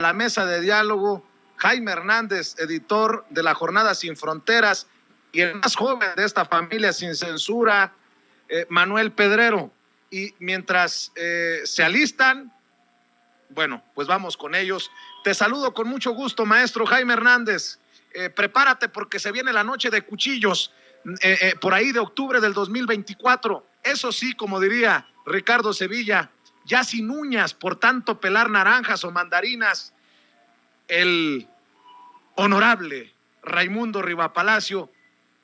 la mesa de diálogo, Jaime Hernández, editor de la Jornada Sin Fronteras, y el más joven de esta familia sin censura, Manuel Pedrero. Y mientras se alistan, bueno, pues vamos con ellos. Te saludo con mucho gusto, maestro Jaime Hernández. Prepárate porque se viene la noche de cuchillos, por ahí de octubre del 2024. Eso sí, como diría Ricardo Sevilla, ya sin uñas por tanto pelar naranjas o mandarinas. El honorable Raimundo Rivapalacio,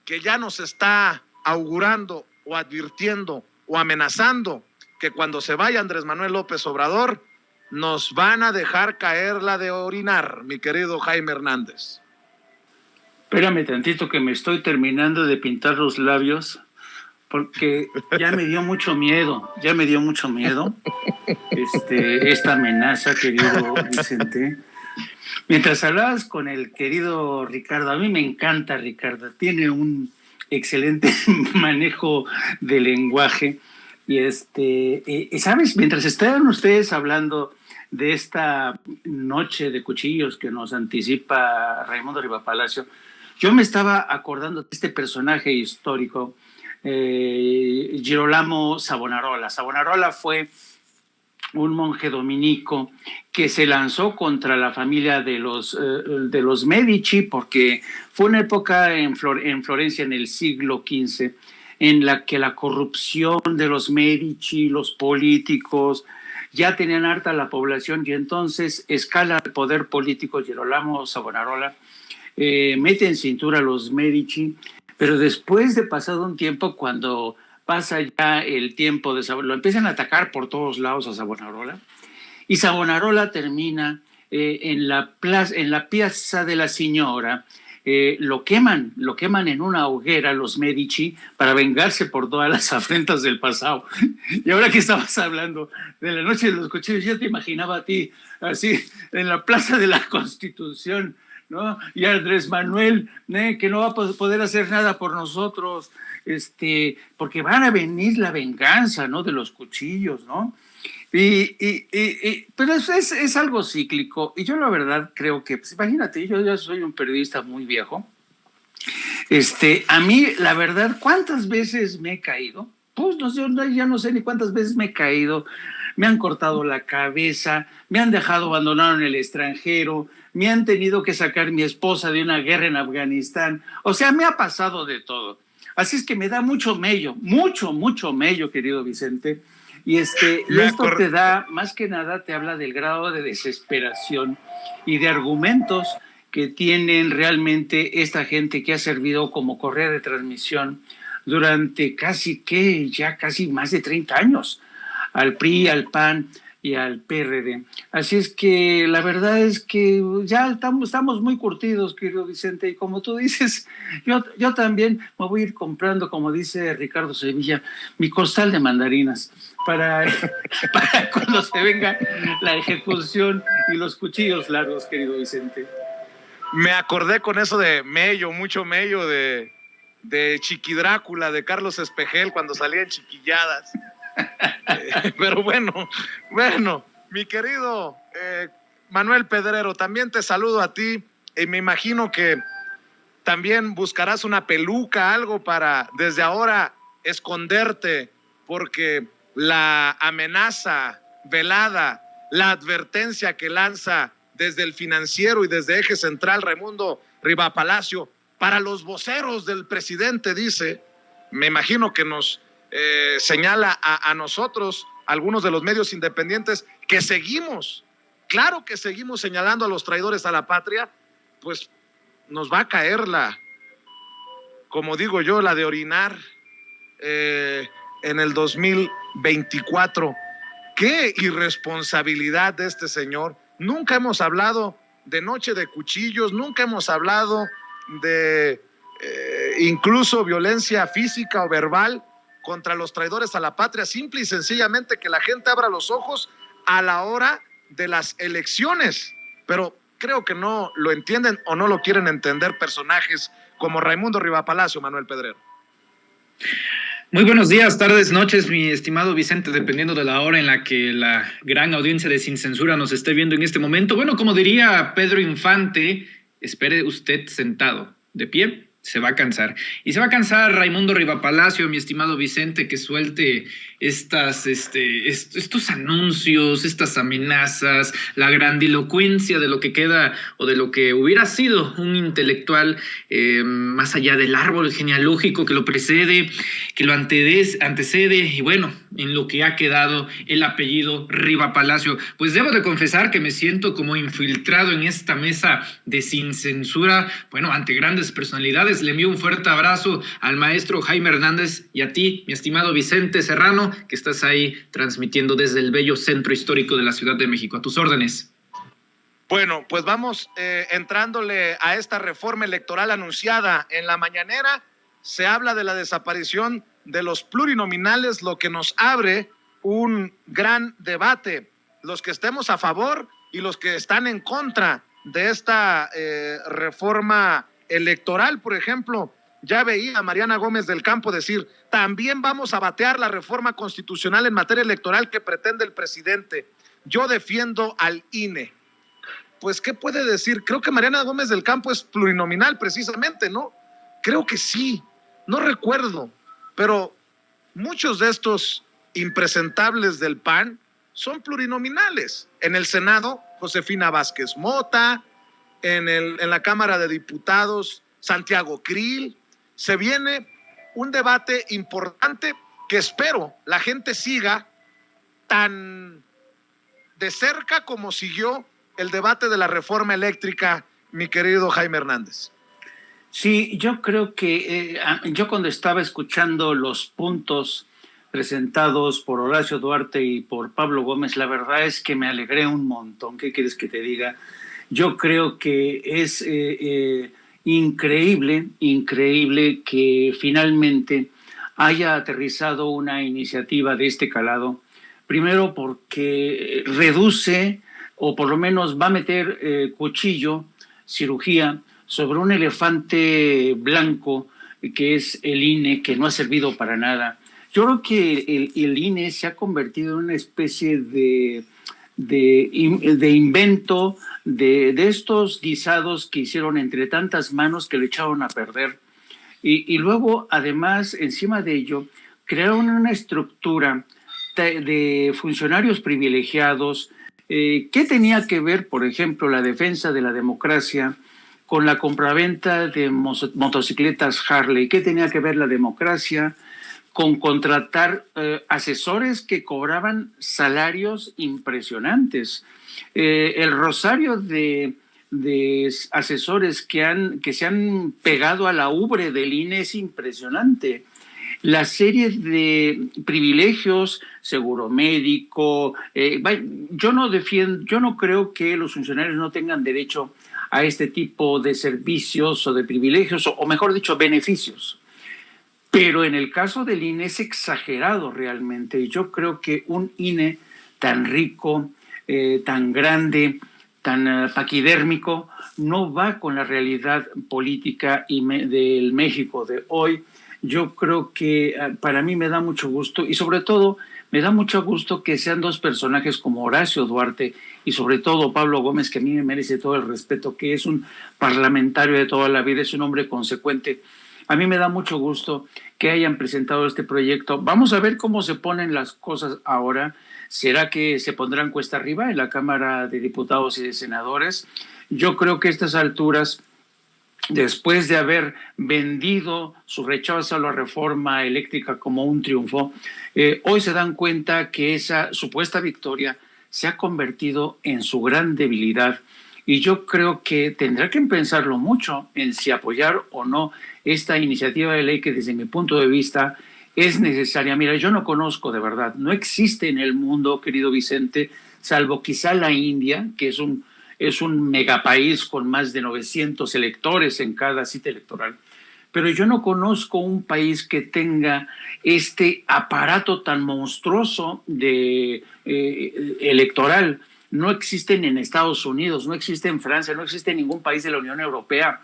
que ya nos está augurando o advirtiendo o amenazando que cuando se vaya Andrés Manuel López Obrador, nos van a dejar caer la de orinar, mi querido Jaime Hernández. Espérame tantito que me estoy terminando de pintar los labios, porque ya me dio mucho miedo, esta amenaza, querido Vicente. Mientras hablabas con el querido Ricardo, a mí me encanta Ricardo, tiene un excelente manejo de lenguaje. Y ¿sabes? Mientras estaban ustedes hablando de esta noche de cuchillos que nos anticipa Raimundo Rivapalacio, yo me estaba acordando de este personaje histórico, Girolamo Savonarola. Savonarola fue un monje dominico que se lanzó contra la familia de los Medici, porque fue una época en Florencia en el siglo XV en la que la corrupción de los Medici, los políticos, ya tenían harta la población, y entonces escala el poder político. Girolamo Savonarola mete en cintura a los Medici, pero después de pasado un tiempo, cuando pasa ya el tiempo de Savonarola, lo empiezan a atacar por todos lados a Savonarola, y Savonarola termina en la Piazza de la Signora. Lo queman en una hoguera los Medici para vengarse por todas las afrentas del pasado. Y ahora que estabas hablando de la noche de los cuchillos, yo te imaginaba a ti así en la Plaza de la Constitución, ¿no? Y Andrés Manuel, que no va a poder hacer nada por nosotros, porque van a venir la venganza, ¿no? De los cuchillos, ¿no? Pero es algo cíclico, y yo la verdad creo que, pues, imagínate, yo ya soy un periodista muy viejo. A mí, la verdad, ¿cuántas veces me he caído? Pues no sé, ya no sé ni cuántas veces me he caído. Me han cortado la cabeza, me han dejado abandonado en el extranjero, me han tenido que sacar mi esposa de una guerra en Afganistán. O sea, me ha pasado de todo. Así es que me da mucho mello, querido Vicente. Y esto te da, más que nada, te habla del grado de desesperación y de argumentos que tienen realmente esta gente que ha servido como correa de transmisión durante casi más de 30 años al PRI, al PAN y al PRD. Así es que la verdad es que ya estamos muy curtidos, querido Vicente, y como tú dices, yo también me voy a ir comprando, como dice Ricardo Sevilla, mi costal de mandarinas para cuando se venga la ejecución y los cuchillos largos, querido Vicente. Me acordé con eso de mello, mucho mello de Chiqui Drácula, de Carlos Espejel, cuando salían chiquilladas. Pero bueno, mi querido Manuel Pedrero, también te saludo a ti, y me imagino que también buscarás una peluca, algo para desde ahora esconderte, porque la amenaza velada, la advertencia que lanza desde el Financiero y desde Eje Central Raimundo Rivapalacio para los voceros del presidente, dice, me imagino que nos señala a nosotros, algunos de los medios independientes, que seguimos, claro que seguimos señalando a los traidores a la patria, pues nos va a caer como digo yo, la de orinar en el 2024. Qué irresponsabilidad de este señor. Nunca hemos hablado de noche de cuchillos, nunca hemos hablado de incluso violencia física o verbal contra los traidores a la patria, simple y sencillamente que la gente abra los ojos a la hora de las elecciones. Pero creo que no lo entienden o no lo quieren entender personajes como Raimundo Rivapalacio, Manuel Pedrero. Muy buenos días, tardes, noches, mi estimado Vicente, dependiendo de la hora en la que la gran audiencia de Sin Censura nos esté viendo en este momento. Bueno, como diría Pedro Infante, espere usted sentado, de pie, se va a cansar. Y se va a cansar Raimundo Rivapalacio, mi estimado Vicente, que suelte estos anuncios, estas amenazas, la grandilocuencia de lo que queda o de lo que hubiera sido un intelectual más allá del árbol genealógico que lo precede, que lo antecede y bueno, en lo que ha quedado el apellido Rivapalacio. Pues debo de confesar que me siento como infiltrado en esta mesa de Sin Censura, bueno, ante grandes personalidades. Le envío un fuerte abrazo al maestro Jaime Hernández y a ti, mi estimado Vicente Serrano, que estás ahí transmitiendo desde el bello centro histórico de la Ciudad de México. A tus órdenes. Bueno, pues vamos entrándole a esta reforma electoral anunciada en la mañanera. Se habla de la desaparición de los plurinominales, lo que nos abre un gran debate. Los que estemos a favor y los que están en contra de esta reforma electoral, por ejemplo, ya veía a Mariana Gómez del Campo decir, también vamos a batear la reforma constitucional en materia electoral que pretende el presidente. Yo defiendo al INE. Pues, ¿qué puede decir? Creo que Mariana Gómez del Campo es plurinominal precisamente, ¿no? Creo que sí, no recuerdo, pero muchos de estos impresentables del PAN son plurinominales. En el Senado, Josefina Vázquez Mota, en la Cámara de Diputados, Santiago Krill. Se viene un debate importante que espero la gente siga tan de cerca como siguió el debate de la reforma eléctrica, mi querido Jaime Hernández. Sí, yo creo que yo cuando estaba escuchando los puntos presentados por Horacio Duarte y por Pablo Gómez, la verdad es que me alegré un montón. ¿Qué quieres que te diga? Yo creo que es increíble que finalmente haya aterrizado una iniciativa de este calado. Primero porque reduce, o por lo menos va a meter cuchillo, cirugía, sobre un elefante blanco que es el INE, que no ha servido para nada. Yo creo que el INE se ha convertido en una especie de invento de estos guisados que hicieron entre tantas manos que le echaron a perder. Y luego, además, encima de ello, crearon una estructura de funcionarios privilegiados. ¿Qué tenía que ver, por ejemplo, la defensa de la democracia con la compraventa de motocicletas Harley? ¿Qué tenía que ver la democracia con contratar asesores que cobraban salarios impresionantes? El rosario de asesores que se han pegado a la ubre del INE es impresionante. La serie de privilegios, seguro médico, yo no creo que los funcionarios no tengan derecho a este tipo de servicios o de privilegios, o mejor dicho, beneficios. Pero en el caso del INE es exagerado realmente. Yo creo que un INE tan rico, tan grande, tan paquidérmico, no va con la realidad política del México de hoy. Yo creo que para mí me da mucho gusto, y sobre todo me da mucho gusto que sean dos personajes como Horacio Duarte y sobre todo Pablo Gómez, que a mí me merece todo el respeto, que es un parlamentario de toda la vida, es un hombre consecuente. A mí me da mucho gusto que hayan presentado este proyecto. Vamos a ver cómo se ponen las cosas ahora. ¿Será que se pondrán cuesta arriba en la Cámara de Diputados y de Senadores? Yo creo que a estas alturas, después de haber vendido su rechazo a la reforma eléctrica como un triunfo, hoy se dan cuenta que esa supuesta victoria se ha convertido en su gran debilidad. Y yo creo que tendrá que pensarlo mucho en si apoyar o no esta iniciativa de ley que desde mi punto de vista es necesaria. Mira, yo no conozco de verdad, no existe en el mundo, querido Vicente, salvo quizá la India, que es un megapaís con más de 900 electores en cada cita electoral. Pero yo no conozco un país que tenga este aparato tan monstruoso electoral. No existen en Estados Unidos, no existe en Francia, no existe en ningún país de la Unión Europea.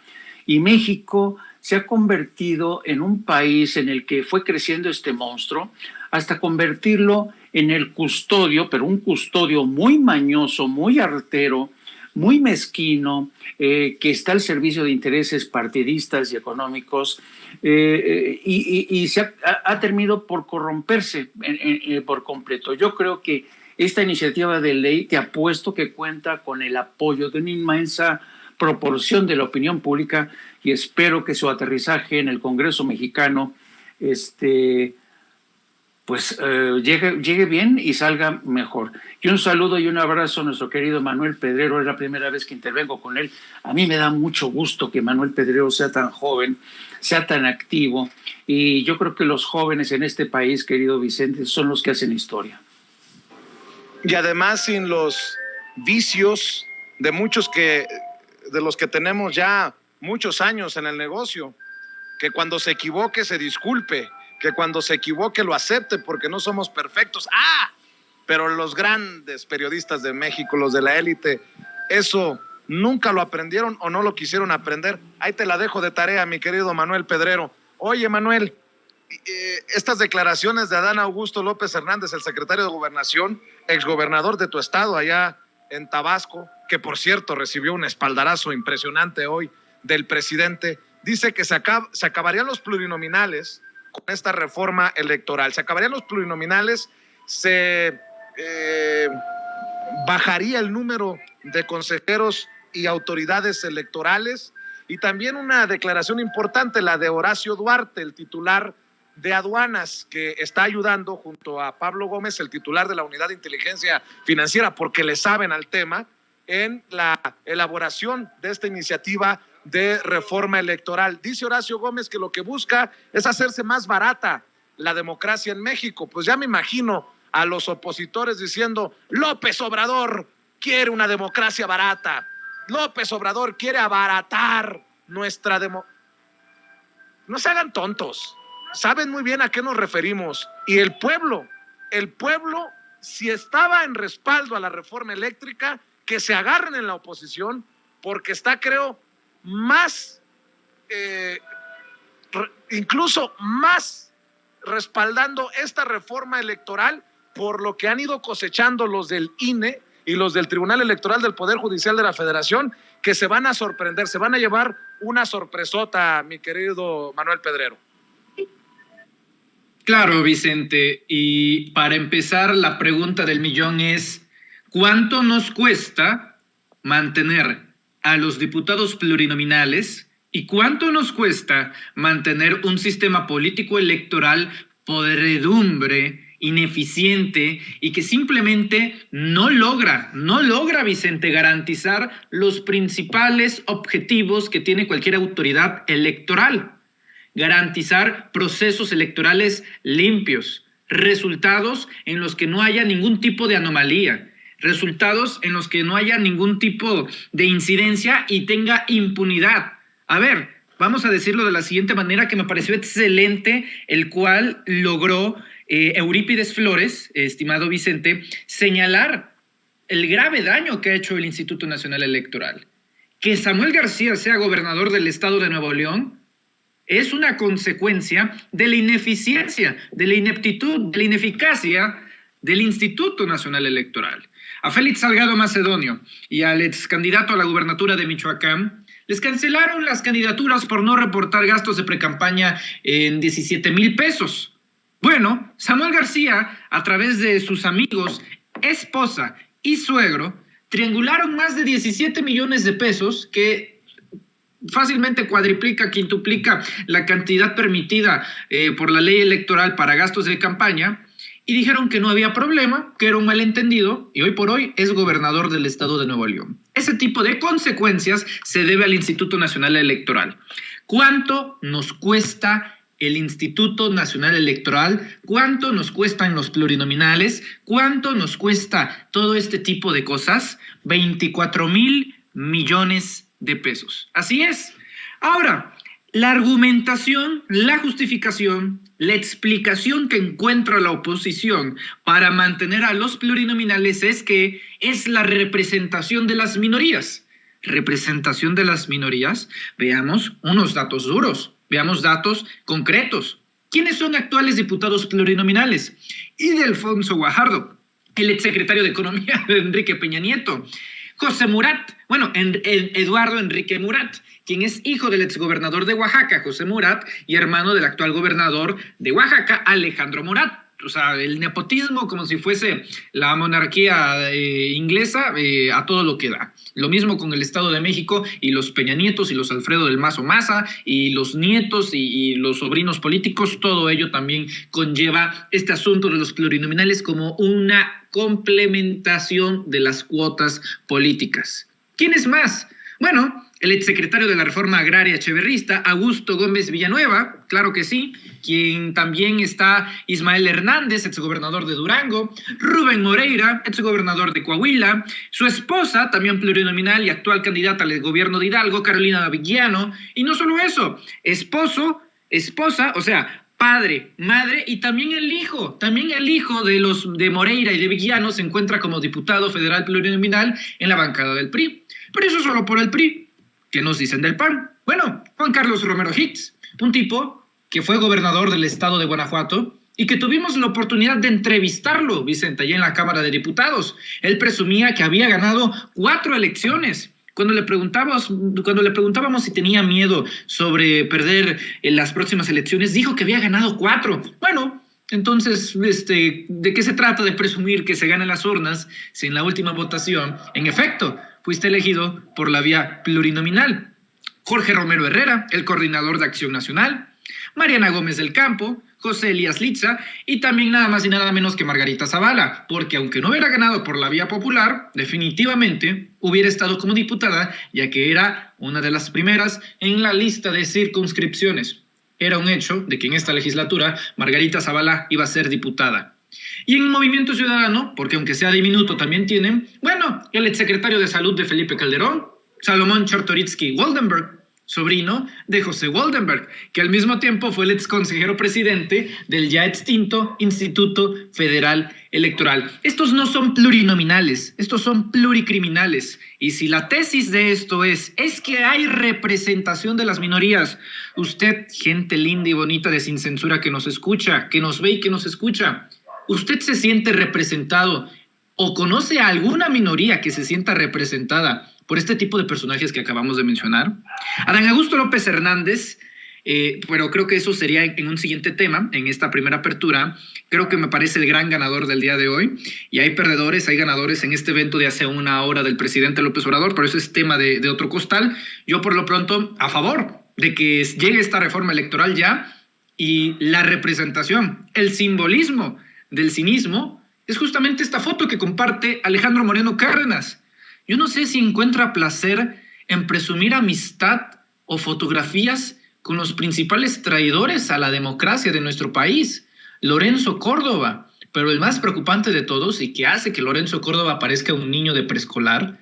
Y México se ha convertido en un país en el que fue creciendo este monstruo hasta convertirlo en el custodio, pero un custodio muy mañoso, muy artero, muy mezquino, que está al servicio de intereses partidistas y económicos, y se ha terminado por corromperse por completo. Yo creo que esta iniciativa de ley, te apuesto que cuenta con el apoyo de una inmensa proporción de la opinión pública, y espero que su aterrizaje en el Congreso mexicano llegue bien y salga mejor. Y un saludo y un abrazo a nuestro querido Manuel Pedrero. Es la primera vez que intervengo con él. A mí me da mucho gusto que Manuel Pedrero sea tan joven, sea tan activo, y yo creo que los jóvenes en este país, querido Vicente, son los que hacen historia. Y además sin los vicios de muchos de los que tenemos ya muchos años en el negocio, que cuando se equivoque se disculpe, que cuando se equivoque lo acepte, porque no somos perfectos. Pero los grandes periodistas de México, los de la élite, eso nunca lo aprendieron o no lo quisieron aprender. Ahí te la dejo de tarea, mi querido Manuel Pedrero. Oye, Manuel, estas declaraciones de Adán Augusto López Hernández, el secretario de Gobernación, exgobernador de tu estado allá en Tabasco, que por cierto recibió un espaldarazo impresionante hoy del presidente, dice que se acabarían los plurinominales con esta reforma electoral. Se acabarían los plurinominales, se bajaría el número de consejeros y autoridades electorales, y también una declaración importante, la de Horacio Duarte, el titular de aduanas, que está ayudando junto a Pablo Gómez, el titular de la Unidad de Inteligencia Financiera, porque le saben al tema, en la elaboración de esta iniciativa de reforma electoral. Dice Horacio Gómez que lo que busca es hacerse más barata la democracia en México. Pues ya me imagino a los opositores diciendo: López Obrador quiere una democracia barata, López Obrador quiere abaratar nuestra democracia. No se hagan tontos, saben muy bien a qué nos referimos. Y el pueblo, si estaba en respaldo a la reforma eléctrica, que se agarren en la oposición, porque está, creo, incluso más respaldando esta reforma electoral por lo que han ido cosechando los del INE y los del Tribunal Electoral del Poder Judicial de la Federación, que se van a sorprender, se van a llevar una sorpresota, mi querido Manuel Pedrero. Claro, Vicente, y para empezar, la pregunta del millón es: ¿cuánto nos cuesta mantener a los diputados plurinominales y cuánto nos cuesta mantener un sistema político electoral podredumbre, ineficiente y que simplemente no logra, Vicente, garantizar los principales objetivos que tiene cualquier autoridad electoral? Garantizar procesos electorales limpios, resultados en los que no haya ningún tipo de anomalía, resultados en los que no haya ningún tipo de incidencia y tenga impunidad. A ver, vamos a decirlo de la siguiente manera, que me pareció excelente, el cual logró Eurípides Flores, estimado Vicente, señalar el grave daño que ha hecho el Instituto Nacional Electoral. Que Samuel García sea gobernador del estado de Nuevo León es una consecuencia de la ineficiencia, de la ineptitud, de la ineficacia del Instituto Nacional Electoral. A Félix Salgado Macedonio y al ex candidato a la gubernatura de Michoacán les cancelaron las candidaturas por no reportar gastos de precampaña en 17,000 pesos. Bueno, Samuel García, a través de sus amigos, esposa y suegro, triangularon más de 17 millones de pesos, que fácilmente cuadriplica, quintuplica la cantidad permitida por la ley electoral para gastos de campaña, y dijeron que no había problema, que era un malentendido, y hoy por hoy es gobernador del estado de Nuevo León. Ese tipo de consecuencias se debe al Instituto Nacional Electoral. ¿Cuánto nos cuesta el Instituto Nacional Electoral? ¿Cuánto nos cuestan los plurinominales? ¿Cuánto nos cuesta todo este tipo de cosas? 24,000 millones de pesos. Así es. Ahora, la argumentación, la justificación, la explicación que encuentra la oposición para mantener a los plurinominales es que es la representación de las minorías. representación de las minorías, veamos unos datos duros, veamos datos concretos. ¿Quiénes son actuales diputados plurinominales? Ildefonso Guajardo, el exsecretario de Economía de Enrique Peña Nieto. José Murat, Eduardo Enrique Murat, quien es hijo del exgobernador de Oaxaca, José Murat, y hermano del actual gobernador de Oaxaca, Alejandro Murat. O sea, el nepotismo como si fuese la monarquía inglesa a todo lo que da. Lo mismo con el Estado de México y los Peña Nietos y los Alfredo del Mazo Maza y los nietos y los sobrinos políticos, todo ello también conlleva este asunto de los plurinominales como una complementación de las cuotas políticas. ¿Quién es más? Bueno, el exsecretario de la Reforma Agraria Echeverrista, Augusto Gómez Villanueva, claro que sí, quien también está Ismael Hernández, exgobernador de Durango, Rubén Moreira, exgobernador de Coahuila, su esposa, también plurinominal y actual candidata al gobierno de Hidalgo, Carolina Villano, y no solo eso, esposa, o sea, padre, madre y también el hijo de Moreira y de Villano se encuentra como diputado federal plurinominal en la bancada del PRI. Pero eso solo por el PRI. ¿Qué nos dicen del PAN? Bueno, Juan Carlos Romero Hicks, un tipo que fue gobernador del estado de Guanajuato y que tuvimos la oportunidad de entrevistarlo, Vicente, allá en la Cámara de Diputados. Él presumía que había ganado 4 elecciones. Cuando le preguntábamos si tenía miedo sobre perder en las próximas elecciones, dijo que había ganado 4. Bueno, entonces, ¿de qué se trata de presumir que se ganan las urnas si en la última votación, en efecto, fuiste elegido por la vía plurinominal? Jorge Romero Herrera, el coordinador de Acción Nacional, Mariana Gómez del Campo, José Elías Litza y también nada más y nada menos que Margarita Zavala, porque aunque no hubiera ganado por la vía popular, definitivamente hubiera estado como diputada, ya que era una de las primeras en la lista de circunscripciones. Era un hecho de que en esta legislatura Margarita Zavala iba a ser diputada. Y en Movimiento Ciudadano, porque aunque sea diminuto también tienen, bueno, el exsecretario de Salud de Felipe Calderón, Salomón Chertorivsky Waldenberg, sobrino de José Waldenberg, que al mismo tiempo fue el exconsejero presidente del ya extinto Instituto Federal Electoral. Estos no son plurinominales, estos son pluricriminales. Y si la tesis de esto es que hay representación de las minorías, usted, gente linda y bonita de Sin Censura que nos escucha, que nos ve y que nos escucha, ¿usted se siente representado o conoce a alguna minoría que se sienta representada por este tipo de personajes que acabamos de mencionar? Adán Augusto López Hernández, pero creo que eso sería en un siguiente tema, en esta primera apertura. Creo que me parece el gran ganador del día de hoy. Y hay perdedores, hay ganadores en este evento de hace una hora del presidente López Obrador, pero eso es tema de otro costal. Yo por lo pronto a favor de que llegue esta reforma electoral ya, y la representación, el simbolismo del cinismo es justamente esta foto que comparte Alejandro Moreno Cárdenas. Yo no sé si encuentra placer en presumir amistad o fotografías con los principales traidores a la democracia de nuestro país, Lorenzo Córdoba, pero el más preocupante de todos y que hace que Lorenzo Córdoba parezca un niño de preescolar,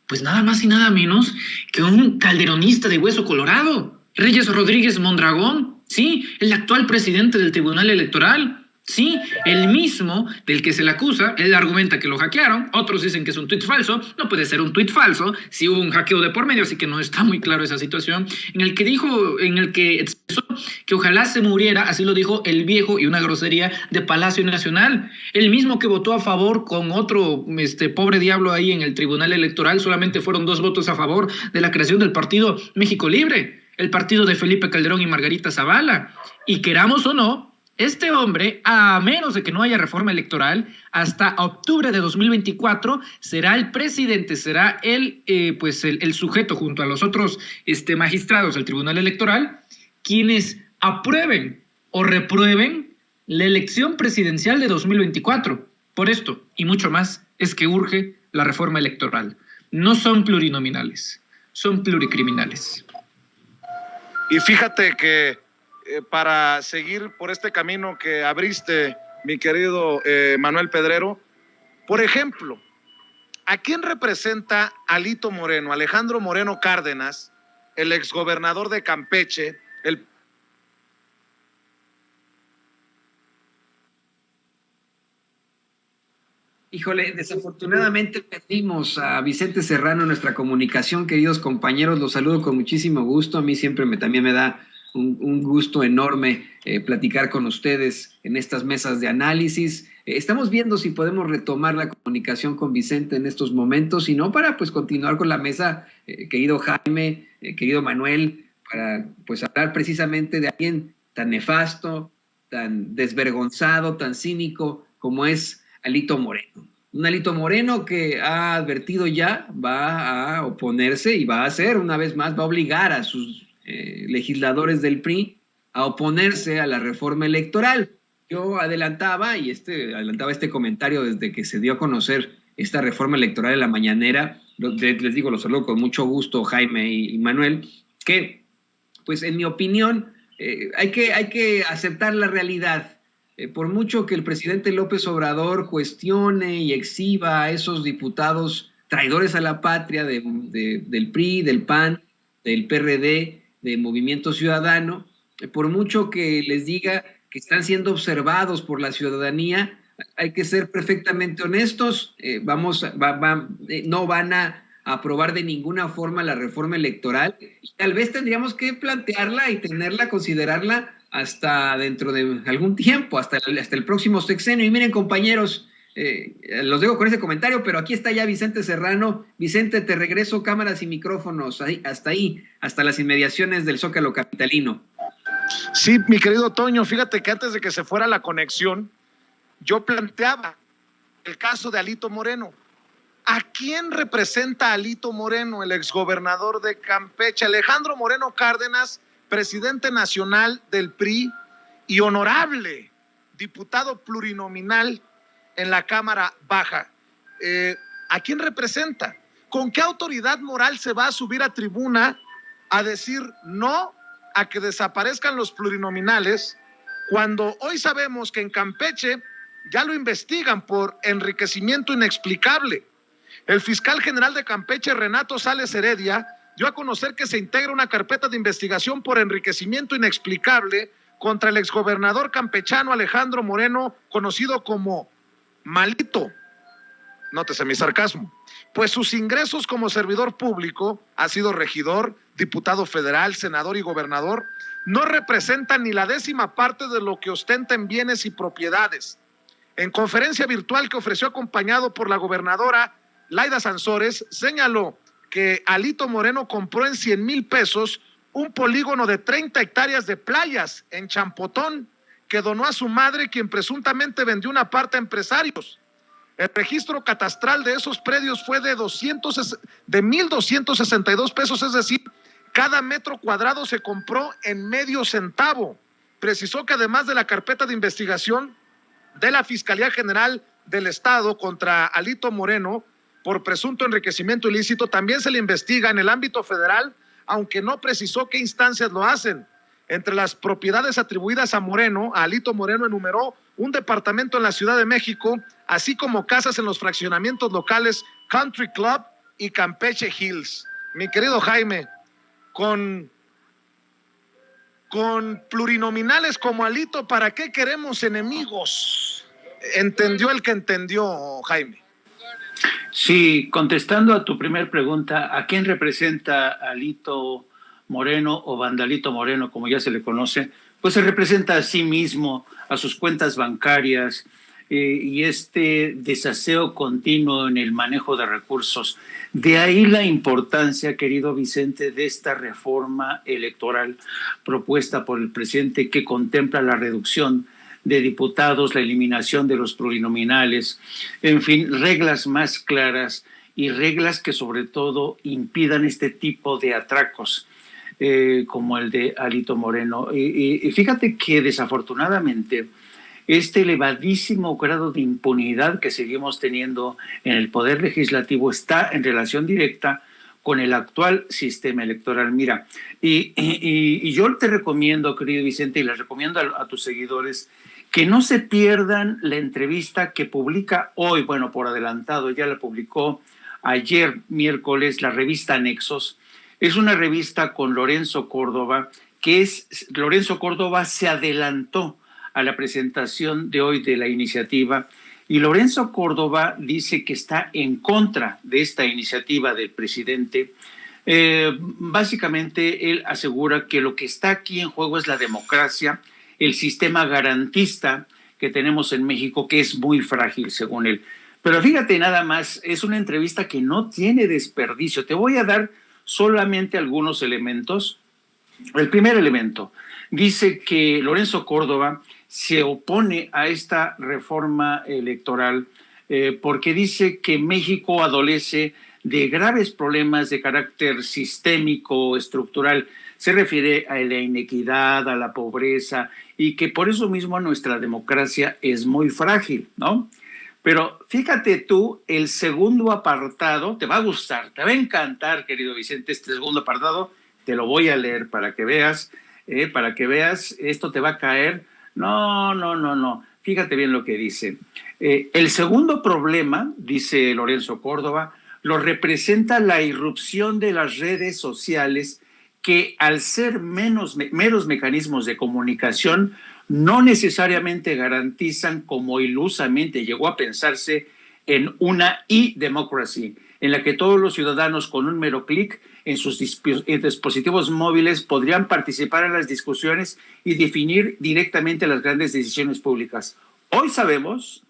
pues nada más y nada menos que un calderonista de hueso colorado, Reyes Rodríguez Mondragón, sí, el actual presidente del Tribunal Electoral. Sí, el mismo del que se le acusa. Él argumenta que lo hackearon, otros dicen que es un tuit falso. No puede ser un tuit falso si hubo un hackeo de por medio, así que no está muy claro esa situación, en el que expresó que ojalá se muriera, así lo dijo el viejo y una grosería de Palacio Nacional, el mismo que votó a favor con otro pobre diablo ahí en el Tribunal Electoral. Solamente fueron 2 votos a favor de la creación del partido México Libre, el partido de Felipe Calderón y Margarita Zavala. Y queramos o no, este hombre, a menos de que no haya reforma electoral, hasta octubre de 2024 será el presidente, será el sujeto junto a los otros magistrados del Tribunal Electoral, quienes aprueben o reprueben la elección presidencial de 2024. Por esto y mucho más es que urge la reforma electoral. No son plurinominales, son pluricriminales. Y fíjate que para seguir por este camino que abriste, mi querido Manuel Pedrero, por ejemplo, ¿a quién representa Alito Moreno, Alejandro Moreno Cárdenas, el exgobernador de Campeche, el Híjole, desafortunadamente perdimos a Vicente Serrano en nuestra comunicación, queridos compañeros, los saludo con muchísimo gusto. A mí siempre también me da un gusto enorme platicar con ustedes en estas mesas de análisis. Estamos viendo si podemos retomar la comunicación con Vicente en estos momentos, y no para pues continuar con la mesa, querido Jaime, querido Manuel, para pues hablar precisamente de alguien tan nefasto, tan desvergonzado, tan cínico como es Alito Moreno. Un Alito Moreno que ha advertido ya, va a oponerse y va a hacer una vez más, va a obligar a sus legisladores del PRI a oponerse a la reforma electoral. Yo adelantaba este comentario desde que se dio a conocer esta reforma electoral en la mañanera. Les digo, los saludo con mucho gusto, Jaime y Manuel, que pues en mi opinión hay que aceptar la realidad. Por mucho que el presidente López Obrador cuestione y exhiba a esos diputados traidores a la patria del PRI, del PAN, del PRD, de Movimiento Ciudadano, por mucho que les diga que están siendo observados por la ciudadanía, hay que ser perfectamente honestos. No van a aprobar de ninguna forma la reforma electoral. Tal vez tendríamos que plantearla y considerarla hasta dentro de algún tiempo, hasta el próximo sexenio. Y miren, compañeros, los dejo con ese comentario, pero aquí está ya Vicente Serrano. Vicente, te regreso cámaras y micrófonos hasta las inmediaciones del Zócalo capitalino. Sí, mi querido Toño, fíjate que antes de que se fuera la conexión, yo planteaba el caso de Alito Moreno. ¿A quién representa Alito Moreno, el exgobernador de Campeche? Alejandro Moreno Cárdenas, presidente nacional del PRI y honorable diputado plurinominal en la Cámara Baja. ¿A quién representa? ¿Con qué autoridad moral se va a subir a tribuna a decir no a que desaparezcan los plurinominales, cuando hoy sabemos que en Campeche ya lo investigan por enriquecimiento inexplicable? El fiscal general de Campeche, Renato Sales Heredia, dio a conocer que se integra una carpeta de investigación por enriquecimiento inexplicable contra el exgobernador campechano Alejandro Moreno, conocido como Malito. Nótese mi sarcasmo. Pues sus ingresos como servidor público, ha sido regidor, diputado federal, senador y gobernador, no representan ni la 10ª parte de lo que ostenta en bienes y propiedades. En conferencia virtual que ofreció acompañado por la gobernadora Laida Sansores, señaló que Alito Moreno compró en 100,000 pesos un polígono de 30 hectáreas de playas en Champotón, que donó a su madre, quien presuntamente vendió una parte a empresarios. El registro catastral de esos predios fue de 1,262 pesos, es decir, cada metro cuadrado se compró en medio centavo. Precisó que además de la carpeta de investigación de la Fiscalía General del Estado contra Alito Moreno por presunto enriquecimiento ilícito, también se le investiga en el ámbito federal, aunque no precisó qué instancias lo hacen. Entre las propiedades atribuidas a Alito Moreno enumeró un departamento en la Ciudad de México, así como casas en los fraccionamientos locales Country Club y Campeche Hills. Mi querido Jaime, con plurinominales como Alito, ¿para qué queremos enemigos? ¿Entendió el que entendió, Jaime? Sí, contestando a tu primer pregunta, ¿a quién representa Alito Moreno o Vandalito Moreno, como ya se le conoce? Pues se representa a sí mismo, a sus cuentas bancarias y este desaseo continuo en el manejo de recursos. De ahí la importancia, querido Vicente, de esta reforma electoral propuesta por el presidente, que contempla la reducción de diputados, la eliminación de los plurinominales, en fin, reglas más claras y reglas que sobre todo impidan este tipo de atracos como el de Alito Moreno. Y fíjate que desafortunadamente este elevadísimo grado de impunidad que seguimos teniendo en el Poder Legislativo está en relación directa con el actual sistema electoral. Mira, y yo te recomiendo, querido Vicente, y les recomiendo a tus seguidores que no se pierdan la entrevista que publica hoy, bueno, por adelantado, ya la publicó ayer miércoles la revista Nexos. Es una revista con Lorenzo Córdoba, Lorenzo Córdova se adelantó a la presentación de hoy de la iniciativa Y Lorenzo Córdoba dice que está en contra de esta iniciativa del presidente. Básicamente, él asegura que lo que está aquí en juego es la democracia, el sistema garantista que tenemos en México, que es muy frágil, según él. Pero fíjate nada más, es una entrevista que no tiene desperdicio. Te voy a dar solamente algunos elementos. El primer elemento dice que Lorenzo Córdoba se opone a esta reforma electoral porque dice que México adolece de graves problemas de carácter sistémico, estructural. Se refiere a la inequidad, a la pobreza, y que por eso mismo nuestra democracia es muy frágil, ¿no? Pero fíjate tú, el segundo apartado, te va a gustar, te va a encantar, querido Vicente, este segundo apartado, te lo voy a leer para que veas, esto te va a caer. No, fíjate bien lo que dice. El segundo problema, dice Lorenzo Córdoba, lo representa la irrupción de las redes sociales que, al ser meros mecanismos de comunicación, no necesariamente garantizan, como ilusamente llegó a pensarse, en una e-democracy, en la que todos los ciudadanos con un mero clic en sus dispositivos móviles podrían participar en las discusiones y definir directamente las grandes decisiones públicas. Hoy sabemos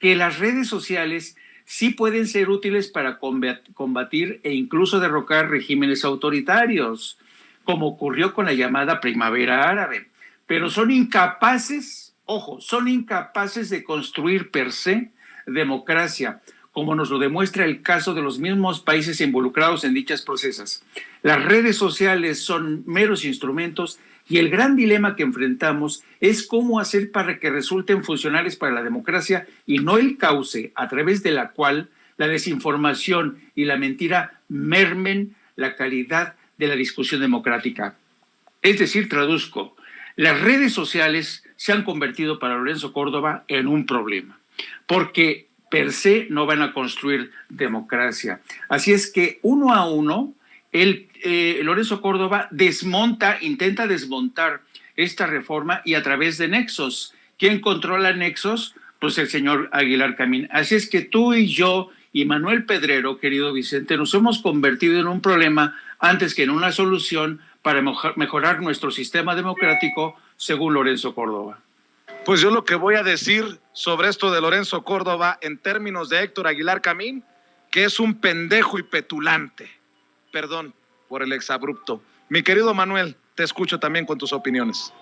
que las redes sociales sí pueden ser útiles para combatir e incluso derrocar regímenes autoritarios, como ocurrió con la llamada Primavera Árabe, pero son incapaces de construir per se democracia, como nos lo demuestra el caso de los mismos países involucrados en dichos procesos. Las redes sociales son meros instrumentos y el gran dilema que enfrentamos es cómo hacer para que resulten funcionales para la democracia y no el cauce a través de la cual la desinformación y la mentira mermen la calidad de la discusión democrática. Es decir, traduzco, las redes sociales se han convertido para Lorenzo Córdoba en un problema, porque per se no van a construir democracia. Así es que uno a uno, Lorenzo Córdoba intenta desmontar esta reforma y a través de nexos. ¿Quién controla nexos? Pues el señor Aguilar Camín. Así es que tú y yo y Manuel Pedrero, querido Vicente, nos hemos convertido en un problema antes que en una solución para mejorar nuestro sistema democrático, según Lorenzo Córdoba. Pues yo lo que voy a decir sobre esto de Lorenzo Córdoba en términos de Héctor Aguilar Camín, que es un pendejo y petulante. Perdón por el exabrupto. Mi querido Manuel, te escucho también con tus opiniones.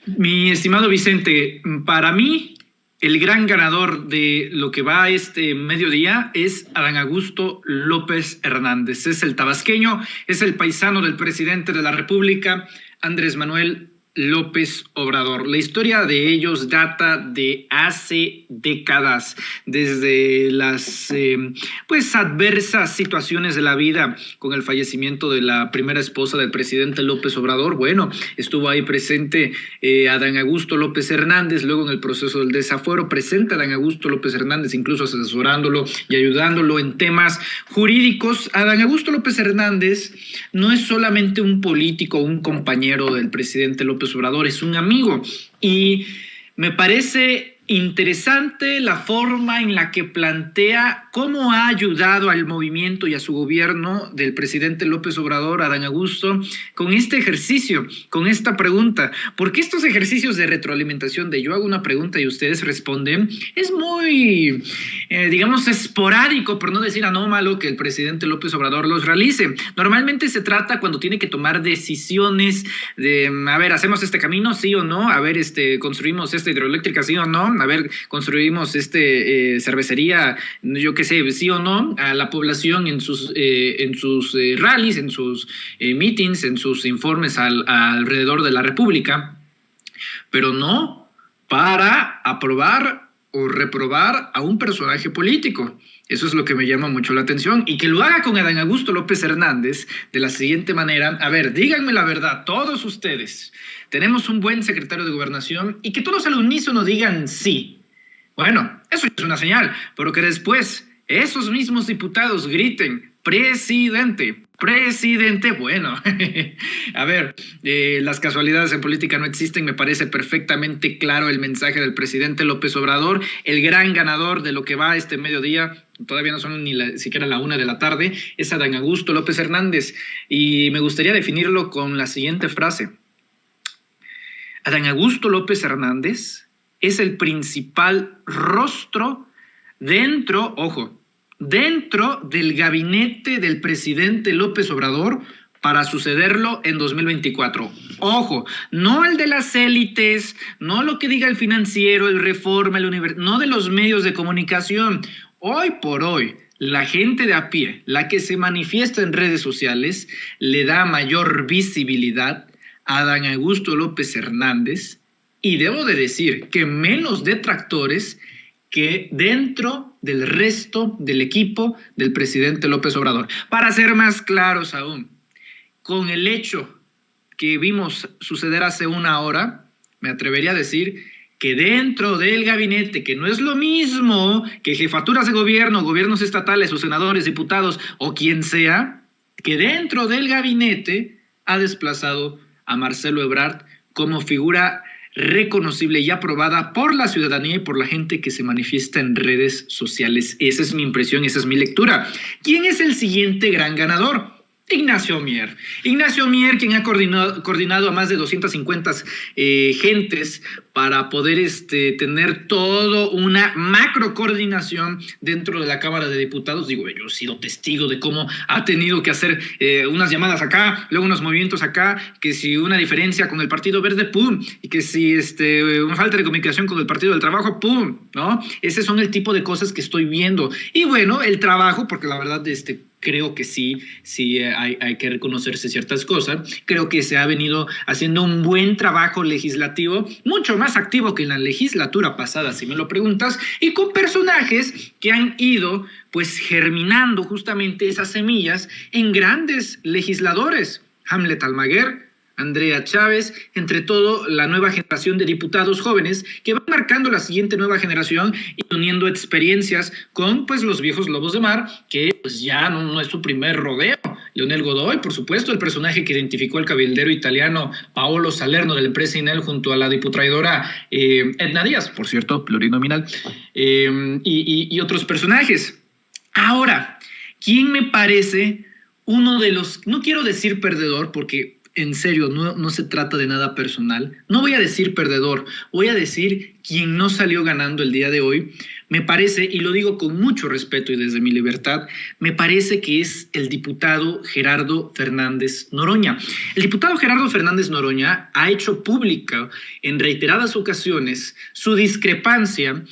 Mi estimado Vicente, para mí el gran ganador de lo que va este mediodía es Adán Augusto López Hernández. Es el tabasqueño, es el paisano del presidente de la República, Andrés Manuel López Obrador. La historia de ellos data de hace décadas, desde las adversas situaciones de la vida con el fallecimiento de la primera esposa del presidente López Obrador. Bueno, estuvo ahí presente Adán Augusto López Hernández, luego en el proceso del desafuero, presente Adán Augusto López Hernández, incluso asesorándolo y ayudándolo en temas jurídicos. Adán Augusto López Hernández no es solamente un político, un compañero del presidente López Obrador, es un amigo, y me parece interesante la forma en la que plantea cómo ha ayudado al movimiento y a su gobierno del presidente López Obrador, Adán Augusto, con este ejercicio, con esta pregunta, porque estos ejercicios de retroalimentación de yo hago una pregunta y ustedes responden, es muy, esporádico, por no decir anómalo, que el presidente López Obrador los realice. Normalmente se trata cuando tiene que tomar decisiones de, hacemos este camino, sí o no, construimos esta hidroeléctrica, sí o no, construimos cervecería, yo qué sé, sí o no, a la población en sus rallies, en sus meetings, en sus informes alrededor de la República, pero no para aprobar o reprobar a un personaje político. Eso es lo que me llama mucho la atención, y que lo haga con Adán Augusto López Hernández de la siguiente manera. Díganme la verdad, todos ustedes, tenemos un buen secretario de Gobernación, y que todos al unísono digan sí. Bueno, eso es una señal, pero que después esos mismos diputados griten presidente, Presidente, bueno, a ver, las casualidades en política no existen, me parece perfectamente claro el mensaje del presidente López Obrador, el gran ganador de lo que va este mediodía, todavía no son ni siquiera la 1 de la tarde, es Adán Augusto López Hernández, y me gustaría definirlo con la siguiente frase. Adán Augusto López Hernández es el principal rostro dentro del gabinete del presidente López Obrador para sucederlo en 2024. Ojo, no el de las élites, no lo que diga el Financiero, el Reforma, el Universal, no de los medios de comunicación. Hoy por hoy, la gente de a pie, la que se manifiesta en redes sociales, le da mayor visibilidad a Adán Augusto López Hernández, y debo de decir que menos detractores que dentro del resto del equipo del presidente López Obrador. Para ser más claros aún, con el hecho que vimos suceder hace una hora, me atrevería a decir que dentro del gabinete, que no es lo mismo que jefaturas de gobierno, gobiernos estatales o senadores, diputados o quien sea, que dentro del gabinete ha desplazado a Marcelo Ebrard como figura reconocible y aprobada por la ciudadanía y por la gente que se manifiesta en redes sociales. Esa es mi impresión, esa es mi lectura. ¿Quién es el siguiente gran ganador? Ignacio Mier. Ignacio Mier, quien ha coordinado a más de 250 gentes para poder tener toda una macro coordinación dentro de la Cámara de Diputados. Digo, yo he sido testigo de cómo ha tenido que hacer unas llamadas acá, luego unos movimientos acá, que si una diferencia con el Partido Verde, ¡pum! Y que si una falta de comunicación con el Partido del Trabajo, ¡pum! ¿No? Ese son el tipo de cosas que estoy viendo. Y bueno, el trabajo, porque la verdad, creo que sí hay que reconocerse ciertas cosas. Creo que se ha venido haciendo un buen trabajo legislativo, mucho más activo que en la legislatura pasada, si me lo preguntas, y con personajes que han ido pues germinando justamente esas semillas en grandes legisladores. Hamlet Almaguer, Andrea Chávez, entre todo la nueva generación de diputados jóvenes que van marcando la siguiente nueva generación y uniendo experiencias con pues los viejos lobos de mar, que pues ya no es su primer rodeo. Leonel Godoy, por supuesto, el personaje que identificó el cabildero italiano Paolo Salerno de la empresa Inel junto a la diputraidora Edna Díaz, por cierto, plurinominal, y otros personajes. Ahora, ¿quién me parece uno de los, no quiero decir perdedor porque en serio, no se trata de nada personal. No voy a decir perdedor, voy a decir quien no salió ganando el día de hoy. Me parece, y lo digo con mucho respeto y desde mi libertad, me parece que es el diputado Gerardo Fernández Noroña. El diputado Gerardo Fernández Noroña ha hecho pública en reiteradas ocasiones su discrepancia,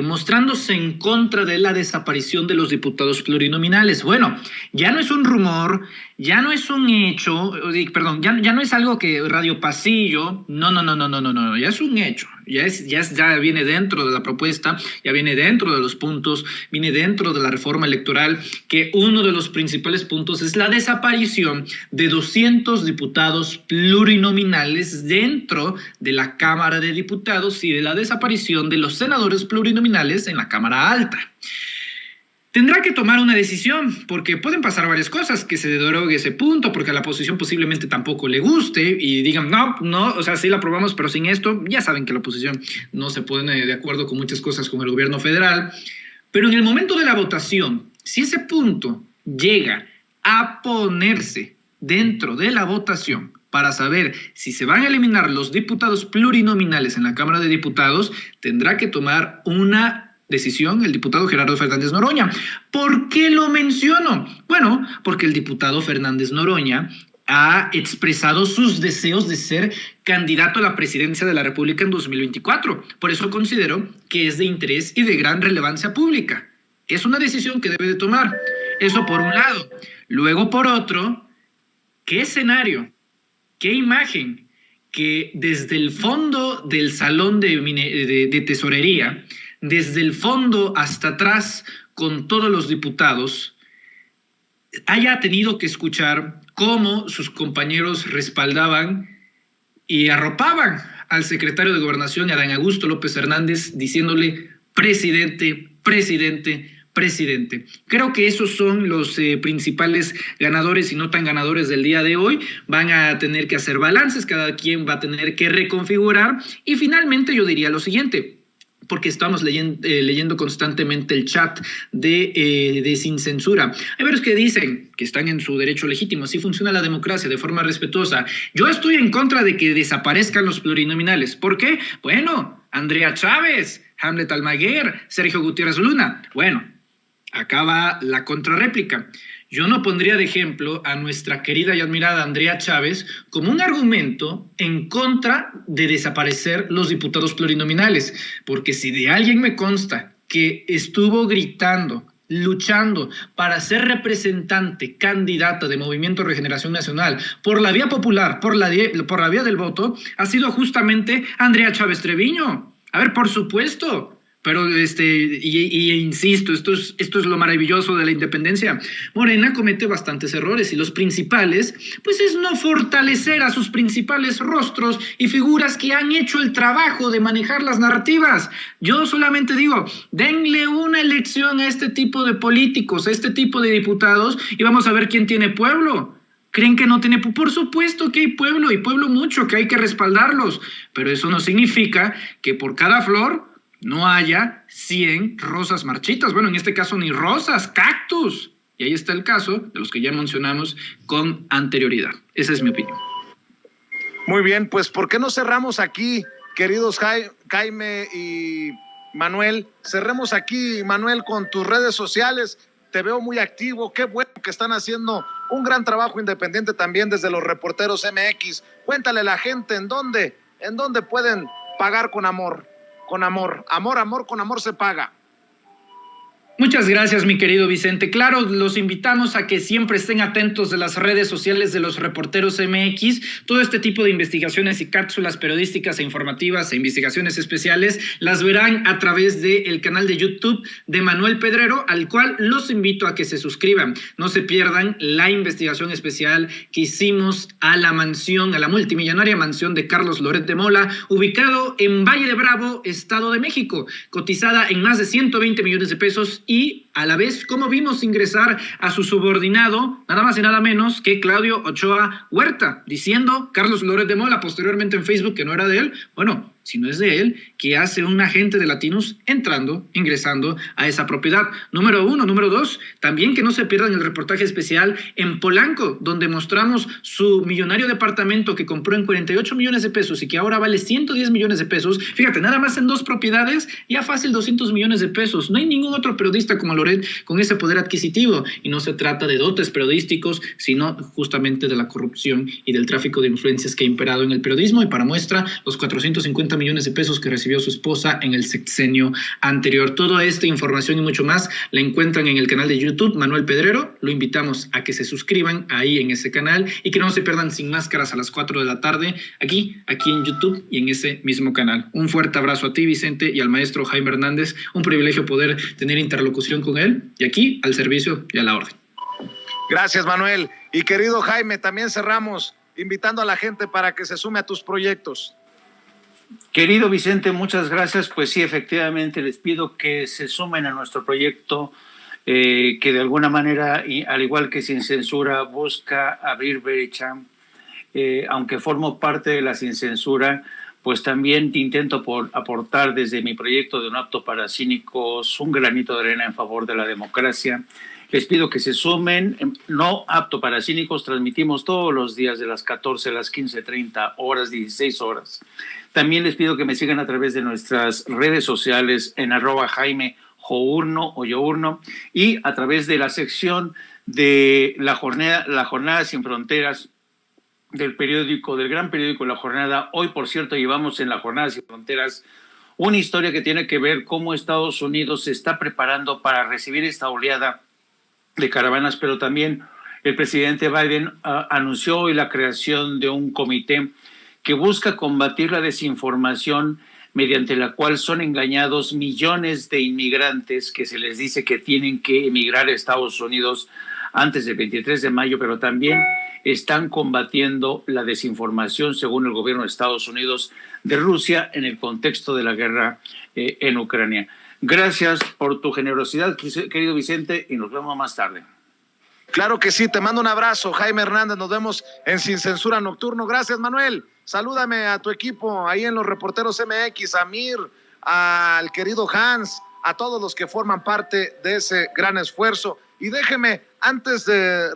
mostrándose en contra de la desaparición de los diputados plurinominales. Bueno, ya no es un rumor, ya no es un hecho, perdón, ya no es algo que Radio Pasillo, no, ya es un hecho, ya viene dentro de la propuesta, ya viene dentro de los puntos, viene dentro de la reforma electoral, que uno de los principales puntos es la desaparición de 200 diputados plurinominales dentro de la Cámara de Diputados y de la desaparición de los senadores plurinominales en la Cámara Alta. Tendrá que tomar una decisión, porque pueden pasar varias cosas, que se derogue ese punto, porque a la oposición posiblemente tampoco le guste y digan, no, o sea, sí la aprobamos, pero sin esto. Ya saben que la oposición no se pone de acuerdo con muchas cosas con el gobierno federal, pero en el momento de la votación, si ese punto llega a ponerse dentro de la votación para saber si se van a eliminar los diputados plurinominales en la Cámara de Diputados, tendrá que tomar una decisión el diputado Gerardo Fernández Noroña. ¿Por qué lo menciono? Bueno, porque el diputado Fernández Noroña ha expresado sus deseos de ser candidato a la presidencia de la República en 2024. Por eso considero que es de interés y de gran relevancia pública. Es una decisión que debe de tomar. Eso por un lado. Luego, por otro, ¿qué escenario, qué imagen que desde el fondo del salón de tesorería, desde el fondo hasta atrás con todos los diputados, haya tenido que escuchar cómo sus compañeros respaldaban y arropaban al secretario de Gobernación, Adán Augusto López Hernández, diciéndole presidente, presidente, presidente. Creo que esos son los principales ganadores y no tan ganadores del día de hoy. Van a tener que hacer balances, cada quien va a tener que reconfigurar y finalmente yo diría lo siguiente, porque estamos leyendo constantemente el chat de Sin Censura. Hay varios que dicen que están en su derecho legítimo, así funciona la democracia, de forma respetuosa. Yo estoy en contra de que desaparezcan los plurinominales. ¿Por qué? Bueno, Andrea Chávez, Hamlet Almaguer, Sergio Gutiérrez Luna. Bueno, acá va la contrarréplica. Yo no pondría de ejemplo a nuestra querida y admirada Andrea Chávez como un argumento en contra de desaparecer los diputados plurinominales, porque si de alguien me consta que estuvo gritando, luchando para ser representante, candidata de Movimiento Regeneración Nacional por la vía popular, por la vía del voto, ha sido justamente Andrea Chávez Treviño. A ver, por supuesto. Pero, insisto, esto es lo maravilloso de la independencia. Morena comete bastantes errores y los principales, pues es no fortalecer a sus principales rostros y figuras que han hecho el trabajo de manejar las narrativas. Yo solamente digo, denle una elección a este tipo de políticos, a este tipo de diputados y vamos a ver quién tiene pueblo. ¿Creen que no tiene? Por supuesto que hay pueblo y pueblo mucho, que hay que respaldarlos, pero eso no significa que por cada flor no haya 100 rosas marchitas. Bueno, en este caso ni rosas, cactus. Y ahí está el caso de los que ya mencionamos con anterioridad. Esa es mi opinión. Muy bien, pues ¿por qué no cerramos aquí, queridos Jaime y Manuel? Cerremos aquí, Manuel, con tus redes sociales. Te veo muy activo. Qué bueno que están haciendo un gran trabajo independiente también desde los Reporteros MX. Cuéntale a la gente en dónde pueden pagar con amor. Con amor, con amor se paga. Muchas gracias, mi querido Vicente. Claro, los invitamos a que siempre estén atentos de las redes sociales de los Reporteros MX. Todo este tipo de investigaciones y cápsulas periodísticas e informativas e investigaciones especiales las verán a través del canal de YouTube de Manuel Pedrero, al cual los invito a que se suscriban. No se pierdan la investigación especial que hicimos a la mansión, a la multimillonaria mansión de Carlos Loret de Mola, ubicado en Valle de Bravo, Estado de México, cotizada en más de 120 millones de pesos y a la vez cómo vimos ingresar a su subordinado, nada más y nada menos que Claudio Ochoa Huerta, diciendo Carlos Loret de Mola posteriormente en Facebook que no era de él. Bueno, si no es de él, ¿qué hace un agente de Latinos ingresando a esa propiedad? Número 1. Número 2, también que no se pierdan el reportaje especial en Polanco, donde mostramos su millonario departamento que compró en 48 millones de pesos y que ahora vale 110 millones de pesos. Fíjate, nada más en 2 propiedades, ya fácil 200 millones de pesos. No hay ningún otro periodista como Loret con ese poder adquisitivo. Y no se trata de dotes periodísticos, sino justamente de la corrupción y del tráfico de influencias que ha imperado en el periodismo. Y para muestra, los 450 millones de pesos que recibió su esposa en el sexenio anterior. Toda esta información y mucho más la encuentran en el canal de YouTube Manuel Pedrero. Lo invitamos a que se suscriban ahí en ese canal y que no se pierdan Sin Máscaras a las 4 de la tarde aquí en YouTube y en ese mismo canal. Un fuerte abrazo a ti, Vicente, y al maestro Jaime Hernández. Un privilegio poder tener interlocución con él y aquí al servicio y a la orden. Gracias, Manuel. Y querido Jaime, también cerramos invitando a la gente para que se sume a tus proyectos. Querido Vicente, muchas gracias. Pues sí, efectivamente, les pido que se sumen a nuestro proyecto que de alguna manera, y al igual que Sin Censura, busca abrir brecha. Aunque formo parte de la Sin Censura, pues también intento aportar desde mi proyecto de No Apto para Cínicos un granito de arena en favor de la democracia. Les pido que se sumen. No Apto para Cínicos transmitimos todos los días de las 14 a las 15:30 horas, 16 horas. También les pido que me sigan a través de nuestras redes sociales en @Jaime Journo o Yourno y a través de la sección de la Jornada Sin Fronteras del gran periódico La Jornada. Hoy, por cierto, llevamos en La Jornada Sin Fronteras una historia que tiene que ver cómo Estados Unidos se está preparando para recibir esta oleada de caravanas, pero también el presidente Biden anunció hoy la creación de un comité que busca combatir la desinformación mediante la cual son engañados millones de inmigrantes que se les dice que tienen que emigrar a Estados Unidos antes del 23 de mayo, pero también están combatiendo la desinformación, según el gobierno de Estados Unidos, de Rusia en el contexto de la guerra en Ucrania. Gracias por tu generosidad, querido Vicente, y nos vemos más tarde. Claro que sí, te mando un abrazo, Jaime Hernández, nos vemos en Sin Censura Nocturno. Gracias, Manuel. Salúdame a tu equipo ahí en los Reporteros MX, a Mir, al querido Hans, a todos los que forman parte de ese gran esfuerzo. Y déjeme, antes de